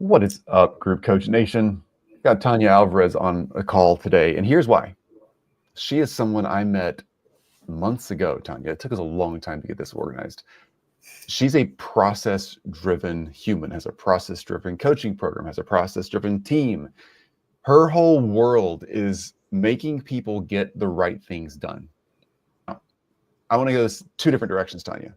What is up, Group Coach Nation? Got Tanya Alvarez on a call today, and here's why. She is someone I met months ago, Tanya. It took us a long time to get this organized. She's a process-driven human, has a process-driven coaching program, has a process-driven team. Her whole world is making people get the right things done. Now, I want to go two different directions, Tanya,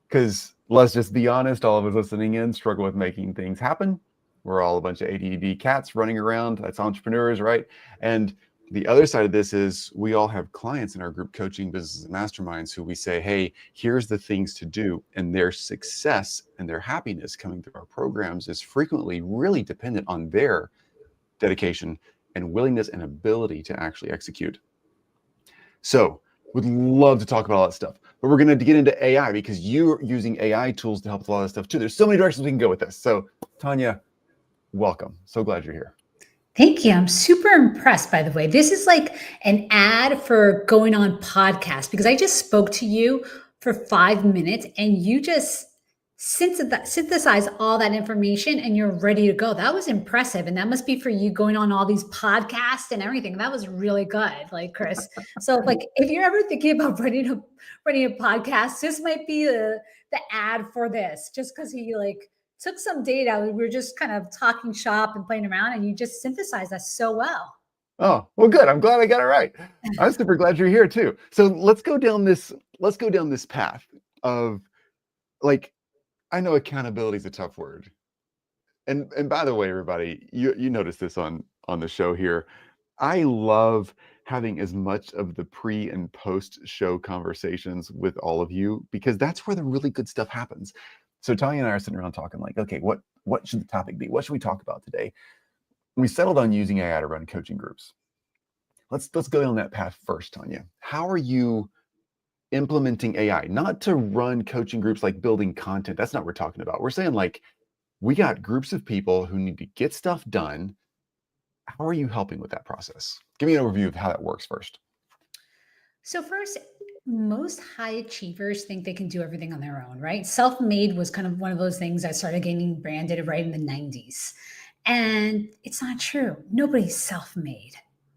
because let's just be honest, all of us listening in struggle with making things happen. We're all a bunch of ADD cats running around. That's entrepreneurs, right? And the other side of this is we all have clients in our group coaching business and masterminds who we say, hey, here's the things to do. And their success and their happiness coming through our programs is frequently really dependent on their dedication and willingness and ability to actually execute. So would love to talk about all that stuff, but we're going to get into AI because you're using AI tools to help with a lot of stuff too. There's so many directions we can go with this. So Tanya, welcome. So glad you're here. Thank you. I'm super impressed, by the way. This is like an ad for going on podcast because I just spoke to you for 5 minutes and you just synthesize all that information and you're ready to go. That was impressive. And that must be for you going on all these podcasts and everything. That was really good, like Chris. So like if you're ever thinking about running a podcast, this might be the ad for this, just because he took some data. We were just kind of talking shop and playing around, and you just synthesized that so well. Oh, well, good. I'm glad I got it right. I'm super glad you're here too. So let's go down this path of, like, I know accountability is a tough word. And by the way, everybody, you notice this on the show here. I love having as much of the pre and post show conversations with all of you because that's where the really good stuff happens. So Tanya and I are sitting around talking like, okay, what should the topic be? What should we talk about today? We settled on using AI to run coaching groups. Let's go down that path first, Tanya. How are you implementing AI? Not to run coaching groups like building content. That's not what we're talking about. We're saying like, we got groups of people who need to get stuff done. How are you helping with that process? Give me an overview of how that works first. So first, most high achievers think they can do everything on their own, right? Self-made was kind of one of those things that started getting branded right in the 90s. And it's not true. Nobody's self-made,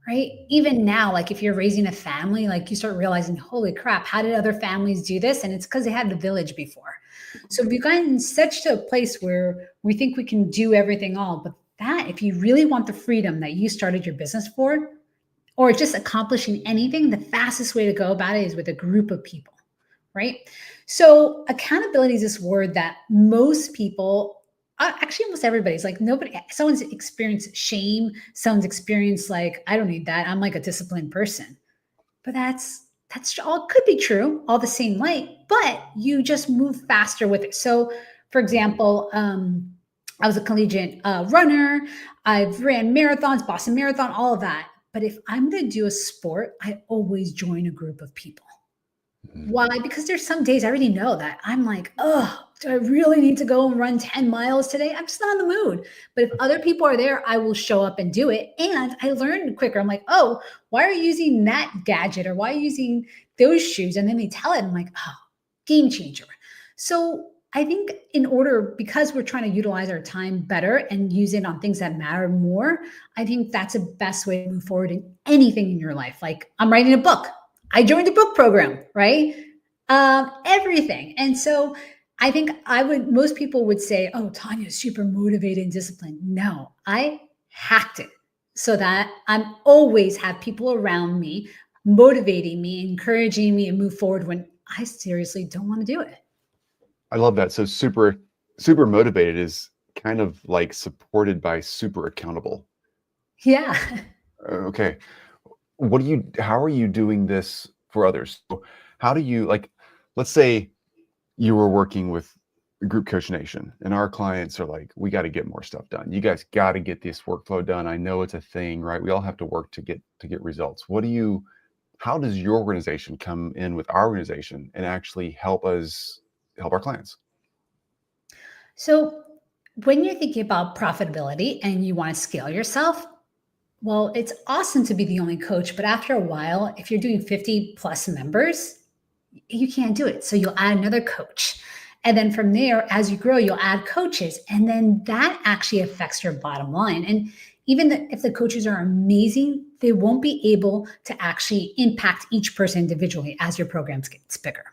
right? Even now, like if you're raising a family, like you start realizing, holy crap, how did other families do this? And it's because they had the village before. So we've gotten such a place where we think we can do everything all, but that if you really want the freedom that you started your business for, or just accomplishing anything, the fastest way to go about it is with a group of people, right? So accountability is this word that most people, actually almost everybody's like, someone's experienced shame, someone's experienced like, I don't need that, I'm like a disciplined person. But that's all could be true, all the same light, but you just move faster with it. So for example, I was a collegiate runner, I've ran marathons, Boston Marathon, all of that. But if I'm going to do a sport, I always join a group of people. Why? Because there's some days I already know that I'm like, oh, do I really need to go and run 10 miles today? I'm just not in the mood. But if other people are there, I will show up and do it. And I learn quicker. I'm like, oh, why are you using that gadget? Or why are you using those shoes? And then they tell it. I'm like, oh, game changer. So I think because we're trying to utilize our time better and use it on things that matter more, I think that's the best way to move forward in anything in your life. Like I'm writing a book. I joined a book program, right? Everything. And so I think most people would say, oh, Tanya's super motivated and disciplined. No, I hacked it so that I'm always have people around me motivating me, encouraging me to move forward when I seriously don't want to do it. I love that. So super motivated is kind of like supported by super accountable. Yeah. Okay. How are you doing this for others? How do you, like, let's say you were working with Group Coach Nation and our clients are like, we got to get more stuff done. You guys got to get this workflow done. I know it's a thing, right? We all have to work to get results. How does your organization come in with our organization and actually help our clients? So when you're thinking about profitability and you want to scale yourself, well, it's awesome to be the only coach, but after a while, if you're doing 50 plus members, you can't do it. So you'll add another coach. And then from there, as you grow, you'll add coaches. And then that actually affects your bottom line. And even if the coaches are amazing, they won't be able to actually impact each person individually as your program gets bigger.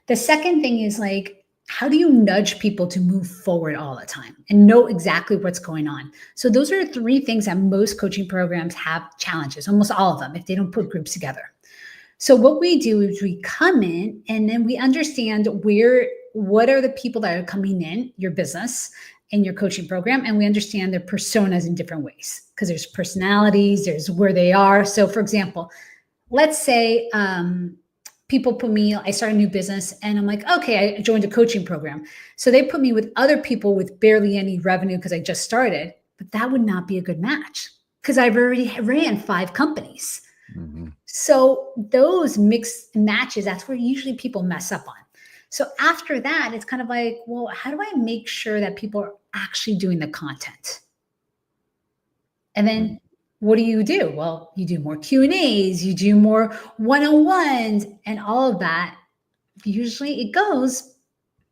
The second thing is like, how do you nudge people to move forward all the time and know exactly what's going on? So those are three things that most coaching programs have challenges, almost all of them, if they don't put groups together. So what we do is we come in and then we understand what are the people that are coming in your business and your coaching program, and we understand their personas in different ways because there's personalities, there's where they are. So for example, let's say people put me, I start a new business and I'm like, okay, I joined a coaching program. So they put me with other people with barely any revenue because I just started, but that would not be a good match because I've already ran 5 companies. Mm-hmm. So those mixed matches, that's where usually people mess up on. So after that, it's kind of like, well, how do I make sure that people are actually doing the content? And then what do? Well, you do more Q&As, you do more one-on-ones and all of that. Usually it goes,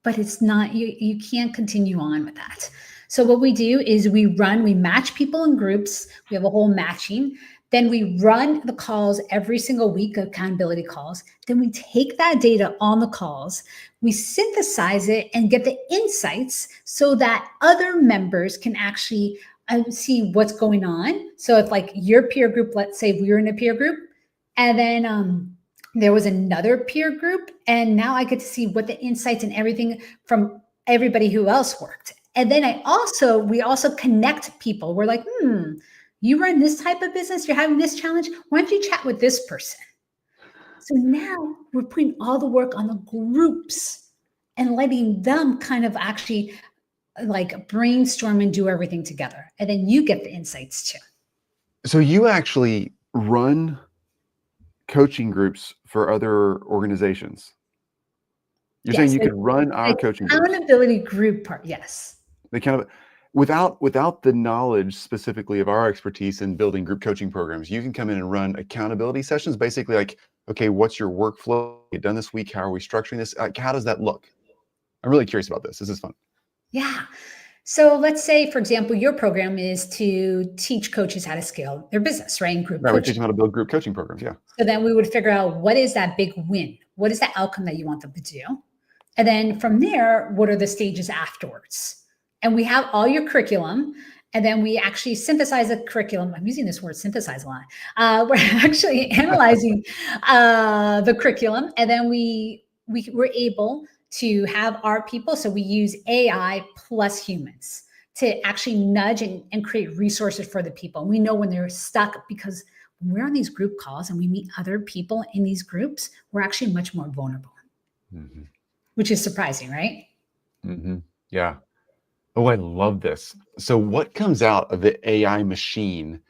but it's not, you can't continue on with that. So what we do is we match people in groups. We have a whole matching. Then we run the calls every single week, accountability calls. Then we take that data on the calls, we synthesize it and get the insights so that other members can actually see what's going on. So if like your peer group, let's say we were in a peer group and then there was another peer group, and now I get to see what the insights and everything from everybody who else worked. And then we also connect people. We're like, you run this type of business, you're having this challenge, why don't you chat with this person? So now we're putting all the work on the groups and letting them kind of actually like brainstorm and do everything together. And then you get the insights too. So you actually run coaching groups for other organizations. You're saying you could run our coaching groups. Accountability group part, yes. They kind of, without the knowledge specifically of our expertise in building group coaching programs, you can come in and run accountability sessions, basically like, okay, what's your workflow? You've done this week. How are we structuring this? Like, how does that look? I'm really curious about this. This is fun. Yeah. So let's say, for example, your program is to teach coaches how to scale their business, right? In group coaching. We teach them how to build group coaching programs, yeah. So then we would figure out what is that big win? What is the outcome that you want them to do? And then from there, what are the stages afterwards? And we have all your curriculum, and then we actually synthesize the curriculum. I'm using this word synthesize a lot. We're actually analyzing the curriculum, and then we were able to have our people. So we use AI plus humans to actually nudge and create resources for the people. We know when they're stuck, because when we're on these group calls and we meet other people in these groups, we're actually much more vulnerable, which is surprising, right? Yeah. Oh, I love this. So what comes out of the AI machine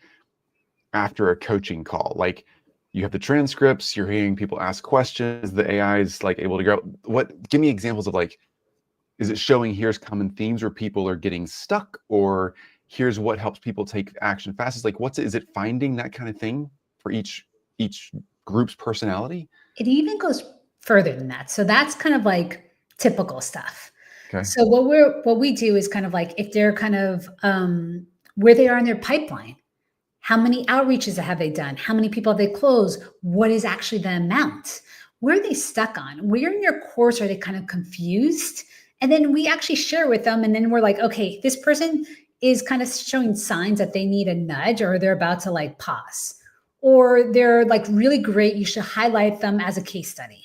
after a coaching call? Like, you have the transcripts, you're hearing people ask questions, the AI is like able to go, give me examples of like, is it showing here's common themes where people are getting stuck, or here's what helps people take action fastest? Like, is it finding that kind of thing for each group's personality? It even goes further than that. So that's kind of like typical stuff. Okay. So what we do is kind of like, if they're kind of where they are in their pipeline, how many outreaches have they done? How many people have they closed? What is actually the amount? Where are they stuck on? Where in your course are they kind of confused? And then we actually share with them. And then we're like, okay, this person is kind of showing signs that they need a nudge, or they're about to like pause, or they're like really great. You should highlight them as a case study.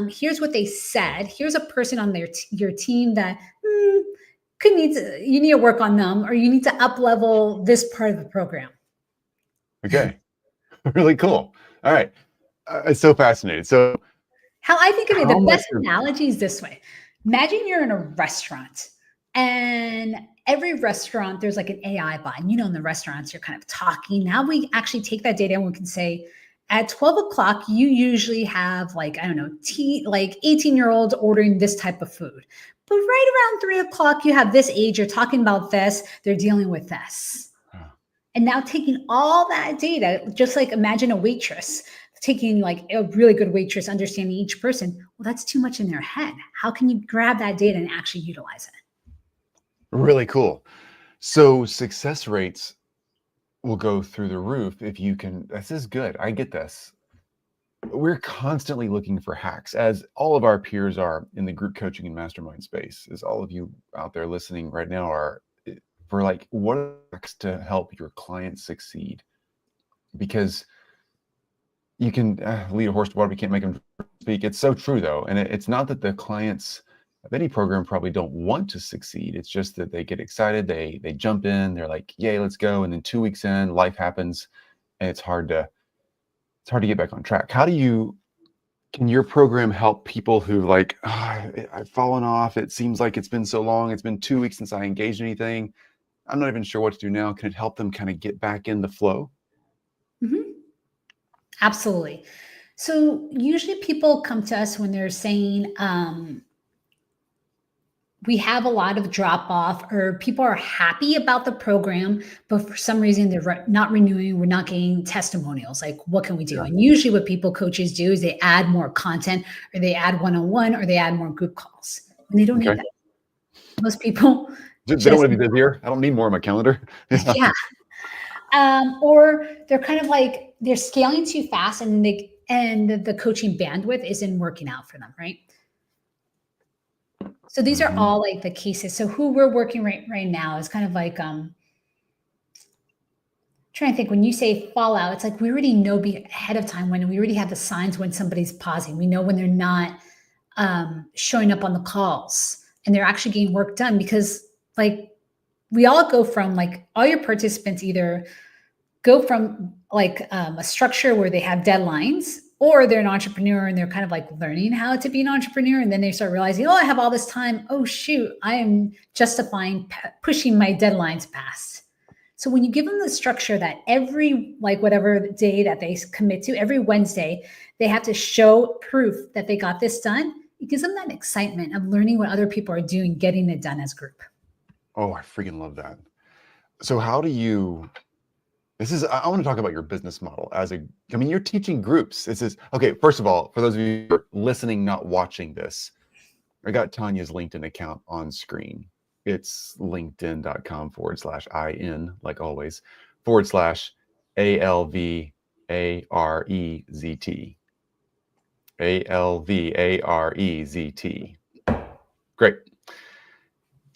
Here's what they said. Here's a person on your team that you need to work on them, or you need to up level this part of the program. Okay. Really cool. All right. It's so fascinating. So how I think of it, the best analogy is this way. Imagine you're in a restaurant, and every restaurant, there's like an AI bot. And in the restaurants, you're kind of talking. Now we actually take that data and we can say, at 12 o'clock, you usually have like, I don't know, 18-year-olds ordering this type of food. But right around 3 o'clock, you have this age, you're talking about this, they're dealing with this. And now taking all that data, just like imagine a waitress taking like a really good waitress, understanding each person. Well, that's too much in their head. How can you grab that data and actually utilize it? Really cool. So success rates will go through the roof if you can. This is good. I get this. We're constantly looking for hacks, as all of our peers are in the group coaching and mastermind space, as all of you out there listening right now are, for like, what are hacks to help your clients succeed? Because you can lead a horse to water, but you can't make them speak. It's so true, though. And it's not that the clients of any program probably don't want to succeed. It's just that they get excited, they jump in, they're like, yay, let's go. And then 2 weeks in, life happens, and it's hard to get back on track. Can your program help people who like, I've fallen off, it seems like it's been so long, it's been 2 weeks since I engaged in anything, I'm not even sure what to do now? Can it help them kind of get back in the flow? Mm-hmm. Absolutely. So usually people come to us when they're saying, we have a lot of drop off, or people are happy about the program, but for some reason they're not renewing. We're not getting testimonials. Like, what can we do? Yeah. And usually what coaches do is they add more content, or they add one-on-one, or they add more group calls. And they don't need that. Most people they don't want to be busier. I don't need more on my calendar. Yeah. Or they're kind of like, they're scaling too fast, and the coaching bandwidth isn't working out for them, right? So these are all like the cases. So who we're working right now is kind of like, trying to think, when you say fallout, it's like we already know ahead of time, when we already have the signs when somebody's pausing. We know when they're not showing up on the calls and they're actually getting work done, because like we all go from like, all your participants either go from like a structure where they have deadlines, or they're an entrepreneur and they're kind of like learning how to be an entrepreneur. And then they start realizing, oh, I have all this time. Oh, shoot, I am justifying pushing my deadlines past. So when you give them the structure that every, like whatever day that they commit to, every Wednesday, they have to show proof that they got this done, it gives them that excitement of learning what other people are doing, getting it done as a group. Oh, I freaking love that. So how do you, I want to talk about your business model you're teaching groups. Okay, first of all, for those of you who are listening, not watching this, I got Tanya's LinkedIn account on screen. It's linkedin.com/IN, like always, /ALVAREZT. ALVAREZT. Great.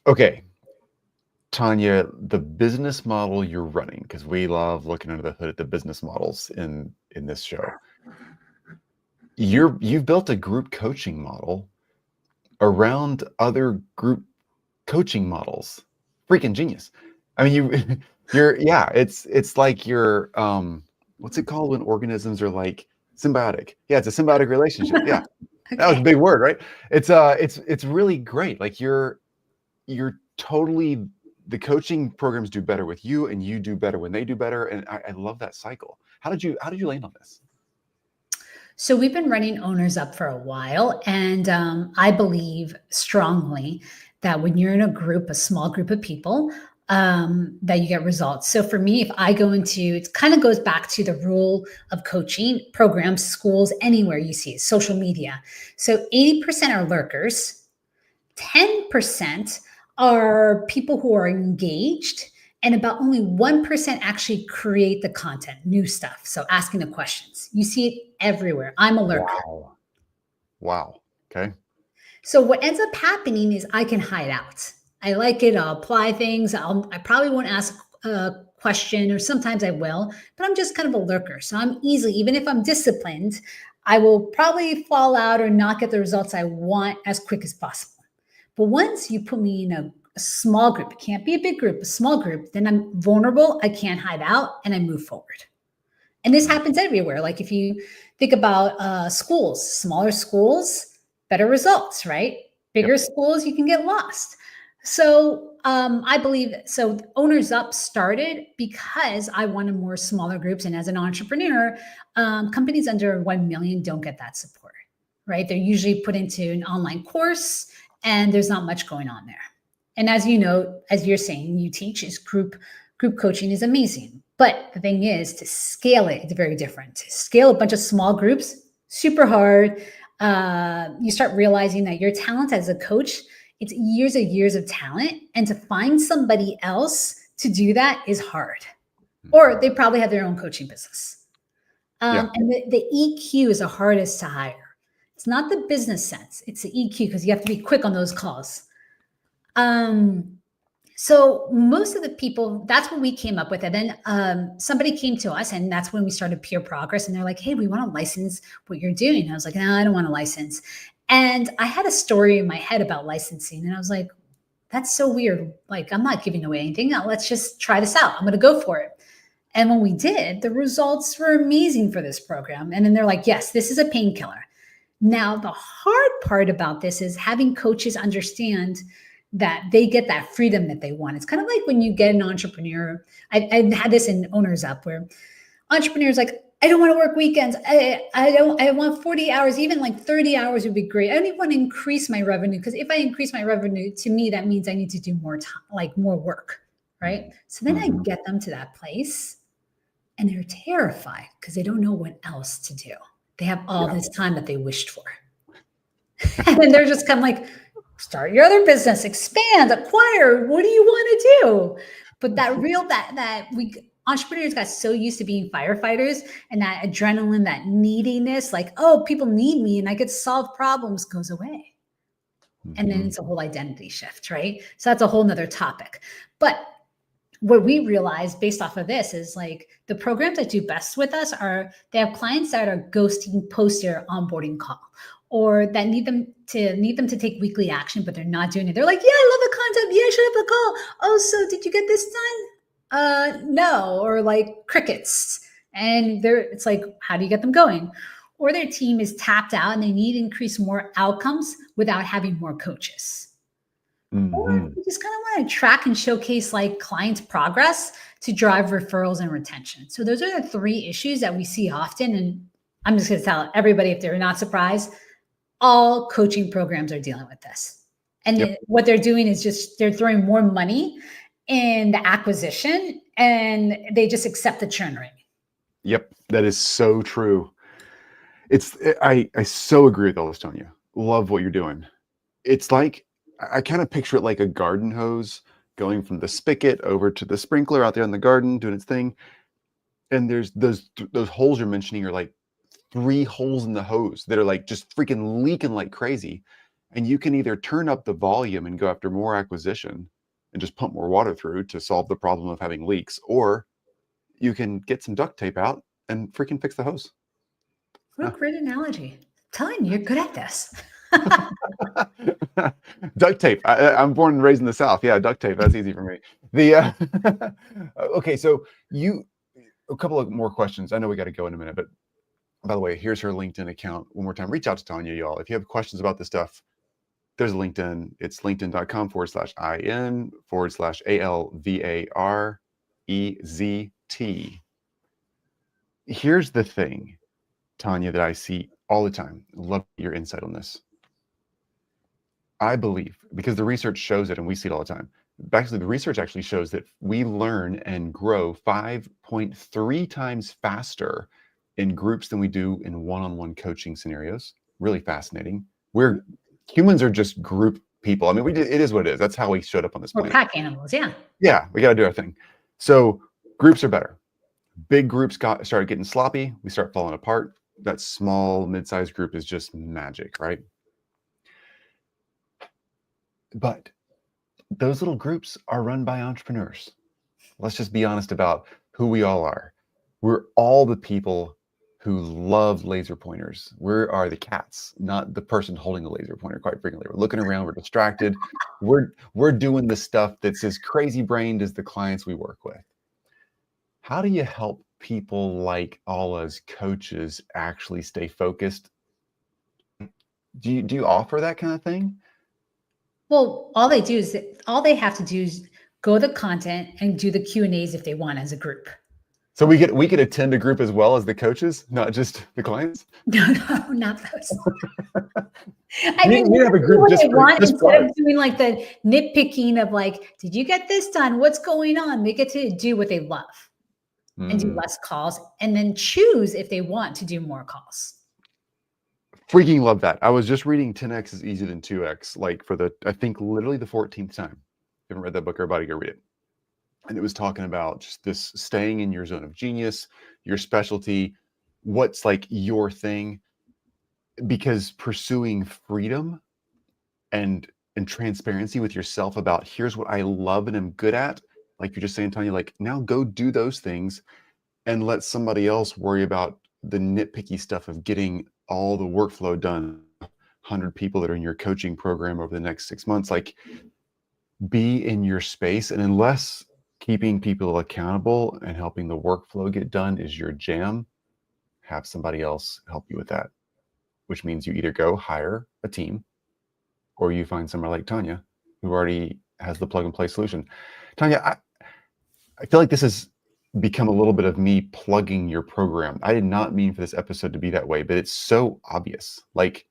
Okay. Tanya, the business model you're running, because we love looking under the hood at the business models in this show. You've built a group coaching model around other group coaching models. Freaking genius. I mean, it's like you're what's it called when organisms are like symbiotic? Yeah, it's a symbiotic relationship. Yeah. Okay. That was a big word, right? It's really great. Like you're totally, the coaching programs do better with you, and you do better when they do better. And I love that cycle. How did you land on this? So we've been running Owners Up for a while. And I believe strongly that when you're in a group, a small group of people, that you get results. So for me, if I go into, it kind of goes back to the rule of coaching programs, schools, anywhere you see it, social media. So 80% are lurkers, 10% are people who are engaged, and about only 1% actually create the content, new stuff. So asking the questions. You see it everywhere. I'm a lurker. Wow. Okay. So what ends up happening is I can hide out. I like it. I'll apply things. I probably won't ask a question, or sometimes I will, but I'm just kind of a lurker. So I'm easily, even if I'm disciplined, I will probably fall out or not get the results I want as quick as possible. But once you put me in a small group, it can't be a big group, a small group, then I'm vulnerable. I can't hide out, and I move forward. And this happens everywhere. Like if you think about schools, smaller schools, better results, right? Bigger schools, you can get lost. So I believe, so Owners Up started because I wanted more smaller groups. And as an entrepreneur, companies under 1 million don't get that support, right? They're usually put into an online course, and there's not much going on there. And as you know, as you're saying, you teach, is group coaching is amazing. But the thing is, to scale it, it's very different. To scale a bunch of small groups, super hard. You start realizing that your talent as a coach, it's years and years of talent. And to find somebody else to do that is hard. Or they probably have their own coaching business. And the EQ is the hardest to hire. It's not the business sense. It's the EQ because you have to be quick on those calls. So most of the people, that's what we came up with. And then somebody came to us, and that's when we started Peer Progress. And they're like, hey, we want to license what you're doing. And I was like, no, I don't want to license. And I had a story in my head about licensing. And I was like, that's so weird. Like, I'm not giving away anything. Now, let's just try this out. I'm going to go for it. And when we did, the results were amazing for this program. And then they're like, yes, this is a painkiller. Now, the hard part about this is having coaches understand that they get that freedom that they want. It's kind of like when you get an entrepreneur. I've had this in Owners Up where entrepreneurs like, I don't want to work weekends. I want 40 hours, even like 30 hours would be great. I don't even want to increase my revenue because if I increase my revenue, to me, that means I need to do more time, like more work, right? So then I get them to that place and they're terrified because they don't know what else to do. They have all this time that they wished for. And then they're just kind of like, start your other business, expand, acquire. What do you want to do? But that real, that we entrepreneurs got so used to being firefighters and that adrenaline, that neediness, like, oh, people need me and I could solve problems goes away. And then it's a whole identity shift, right? So that's a whole nother topic. But what we realized based off of this is like the programs that do best with us are they have clients that are ghosting post their onboarding call, or that need them to take weekly action, but they're not doing it. They're like, yeah, I love the content. Yeah, I should have the call. Oh, so did you get this done? No, or like crickets. And it's like, how do you get them going? Or their team is tapped out and they need to increase more outcomes without having more coaches. Or you just kind of want to track and showcase like clients' progress to drive referrals and retention. So those are the three issues that we see often. And I'm just going to tell everybody, if they're not surprised, all coaching programs are dealing with this. And what they're doing is just they're throwing more money in the acquisition and they just accept the churn rate. Yep, that is so true. I so agree with all this, Tanya. Love what you're doing. It's like, I kind of picture it like a garden hose going from the spigot over to the sprinkler out there in the garden doing its thing. And there's those holes you're mentioning are like 3 holes in the hose that are like just freaking leaking like crazy. And you can either turn up the volume and go after more acquisition and just pump more water through to solve the problem of having leaks, or you can get some duct tape out and freaking fix the hose. What a great analogy. I'm telling you, you're good at this. Duct tape. I'm born and raised in the South. Yeah, duct tape. That's easy for me. Okay, so a couple of more questions. I know we got to go in a minute, but by the way, here's her LinkedIn account. One more time, reach out to Tanya, y'all. If you have questions about this stuff, there's a LinkedIn. It's linkedin.com/in/ALVAREZT. Here's the thing, Tanya, that I see all the time. Love your insight on this. I believe, because the research shows it and we see it all the time. Actually, the research actually shows that we learn and grow 5.3 times faster in groups than we do in one-on-one coaching scenarios. Really fascinating. Humans are just group people. I mean, it is what it is. That's how we showed up on this planet. We're pack animals, yeah. Yeah, we got to do our thing. So groups are better. Big groups started getting sloppy. We start falling apart. That small, mid-sized group is just magic, right? But those little groups are run by entrepreneurs. Let's just be honest about who we all are. We're all the people who love laser pointers. We are the cats, not the person holding the laser pointer quite frequently. We're looking around, we're distracted. We're doing the stuff that's as crazy brained as the clients we work with. How do you help people like all us coaches actually stay focused? Do you offer that kind of thing? Well, all they have to do is go to the content and do the Q&As if they want as a group. So we could attend a group as well as the coaches, not just the clients? No, not those. I mean, we have a group just instead of doing like the nitpicking of like, did you get this done? What's going on? They get to do what they love. and do less calls, and then choose if they want to do more calls. Freaking love that. I was just reading 10x is easier than 2x, like for I think literally the 14th time. If you haven't read that book, everybody go read it. And it was talking about just this staying in your zone of genius, your specialty, what's like your thing, because pursuing freedom and transparency with yourself about here's what I love and am good at. Like you're just saying, Tanya, like now go do those things and let somebody else worry about the nitpicky stuff of getting all the workflow done. 100 people that are in your coaching program over the next 6 months, like be in your space. And unless keeping people accountable and helping the workflow get done is your jam, have somebody else help you with that, which means you either go hire a team or you find somebody like Tanya who already has the plug and play solution. Tanya, I feel like this has become a little bit of me plugging your program. I did not mean for this episode to be that way, but it's so obvious. Like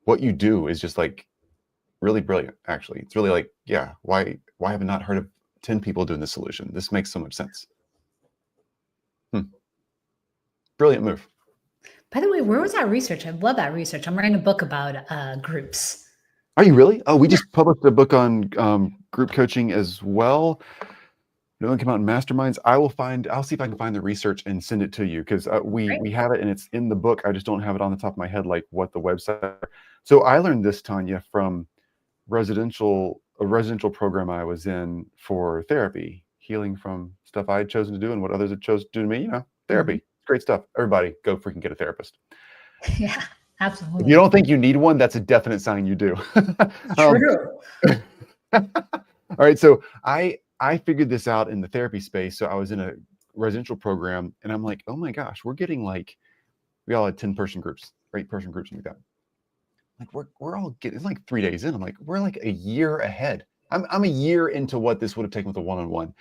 what you do is just like really brilliant, actually. It's really like, yeah, why have I not heard of 10 people doing this solution? This makes so much sense. Brilliant move. By the way, where was that research? I love that research. I'm writing a book about groups. Are you really? Oh, we just published a book on group coaching as well. It only came out in masterminds. I'll see if I can find the research and send it to you, because we have it and it's in the book. I just don't have it on the top of my head, like what the website. So I learned this, Tanya, from a residential program I was in for therapy, healing from stuff I had chosen to do and what others had chosen to do to me. Therapy. Mm-hmm. Great stuff. Everybody go freaking get a therapist. Yeah, absolutely. If you don't think you need one, that's a definite sign you do. True. All right. So I figured this out in the therapy space. So I was in a residential program and I'm like, oh my gosh, we're getting like, we all had 10-person groups, 8-person groups like that. Like we're all getting, it's like 3 days in. I'm like, we're like a year ahead. I'm a year into what this would have taken with a one-on-one.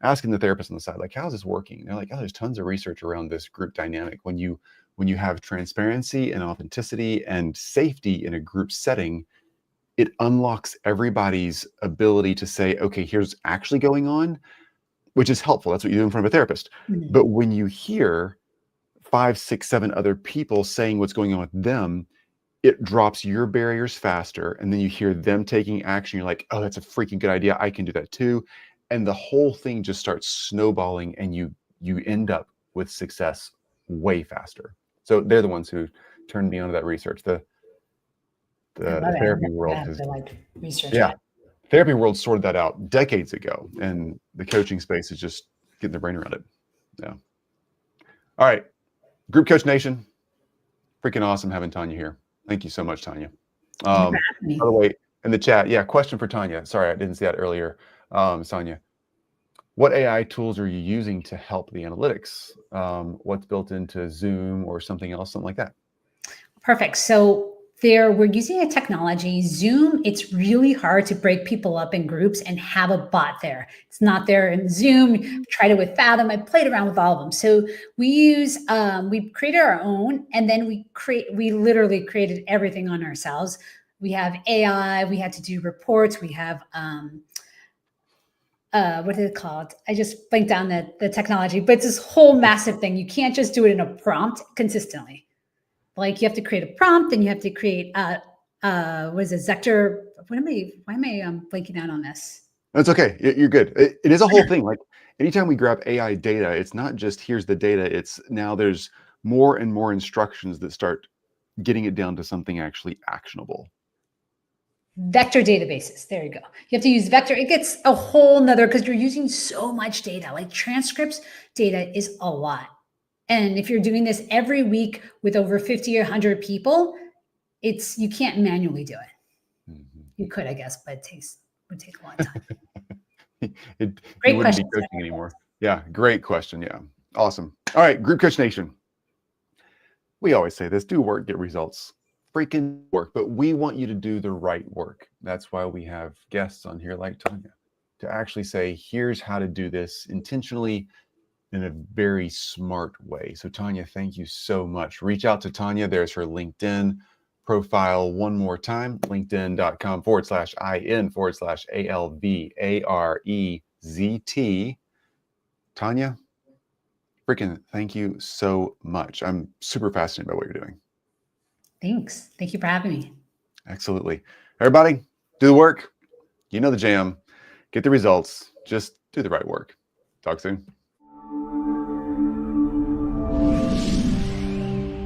Asking the therapist on the side, like, how's this working? And they're like, oh, there's tons of research around this group dynamic. When you have transparency and authenticity and safety in a group setting, it unlocks everybody's ability to say, okay, here's actually going on, which is helpful. That's what you do in front of a therapist. Mm-hmm. But when you hear 5, 6, 7 other people saying what's going on with them, it drops your barriers faster. And then you hear them taking action. You're like, oh, that's a freaking good idea. I can do that too. And the whole thing just starts snowballing and you end up with success way faster. So they're the ones who turned me on to that research. The therapy world has, therapy world sorted that out decades ago, and the coaching space is just getting their brain around it. Yeah. All right. Group Coach Nation, freaking awesome having Tanya here. Thank you so much, Tanya. By the way, in the chat, question for Tanya. Sorry, I didn't see that earlier. Sonia, what AI tools are you using to help the analytics? What's built into Zoom or something else, something like that? Perfect. So we're using a technology, Zoom. It's really hard to break people up in groups and have a bot there. It's not there in Zoom. Tried it with Fathom. I played around with all of them. So we created our own, and then we literally created everything on ourselves. We have AI. We had to do reports. We have what is it called? I just blanked on the technology, but it's this whole massive thing. You can't just do it in a prompt consistently. Like you have to create a prompt, and you have to create what is it, Vector? Why am I blanking out on this? That's okay. You're good. It is a whole thing. Like anytime we grab AI data, it's not just here's the data. It's now there's more and more instructions that start getting it down to something actually actionable. Vector databases. There you go. You have to use vector. It gets a whole nother, because you're using so much data. Like transcripts data is a lot. And if you're doing this every week with over 50 or 100 people, you can't manually do it. Mm-hmm. You could, I guess, but it would take a long time. Great question. Be coaching anymore. Yeah, great question. Yeah, awesome. All right, Group Coach Nation. We always say this: do work, get results. Freaking work, but we want you to do the right work. That's why we have guests on here like Tanya to actually say, here's how to do this intentionally in a very smart way. So Tanya, thank you so much. Reach out to Tanya. There's her LinkedIn profile one more time, linkedin.com/in/ALVAREZT. Tanya, freaking thank you so much. I'm super fascinated by what you're doing. Thanks. Thank you for having me. Absolutely. Everybody, do the work. You know the jam. Get the results. Just do the right work. Talk soon.